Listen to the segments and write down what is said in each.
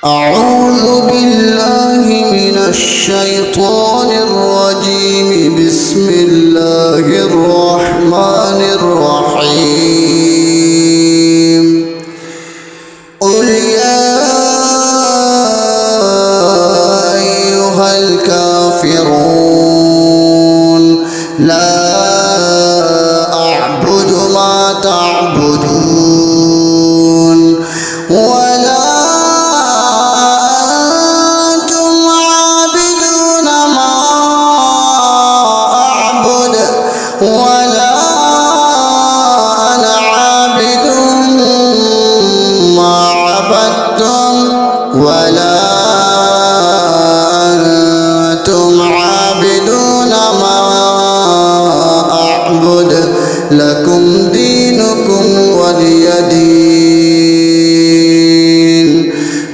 أعوذ بالله من الشيطان الرجيم. بسم الله الرحمن الرحيم. قل يا أيها الكافرون لا أعبد ما تعبدون ولا ولا أنا عابد ما عبدتم ولا أنتم عابدون ما أعبد لكم دينكم ولي دين.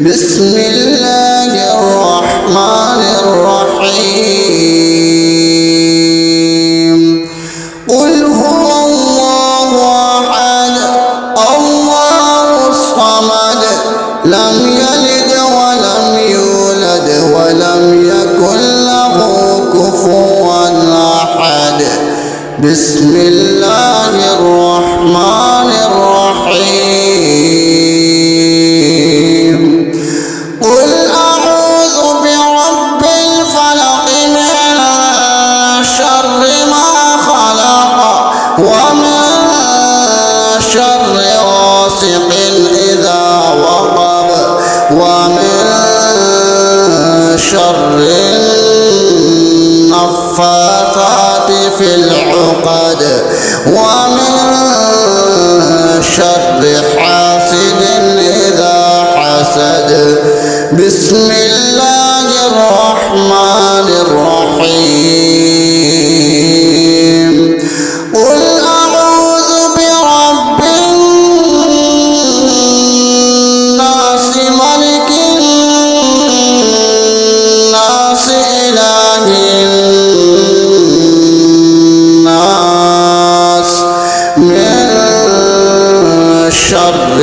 بسم الله الرحمن الرحيم. قل هو الله أحد الله الصمد لم يلد ولم يولد ولم يكن له كفوا أحد. بسم الله الرحمن الرحيم. قل أعوذ برب الفلق من شر ما خلق ومن شر غاسق إذا وقب ومن شر النفاثات في العقد ومن شر حاسد إذا حسد. بسم الله الرحمن الرحيم. قل أعوذ برب الناس ملك الناس إله الناس من شر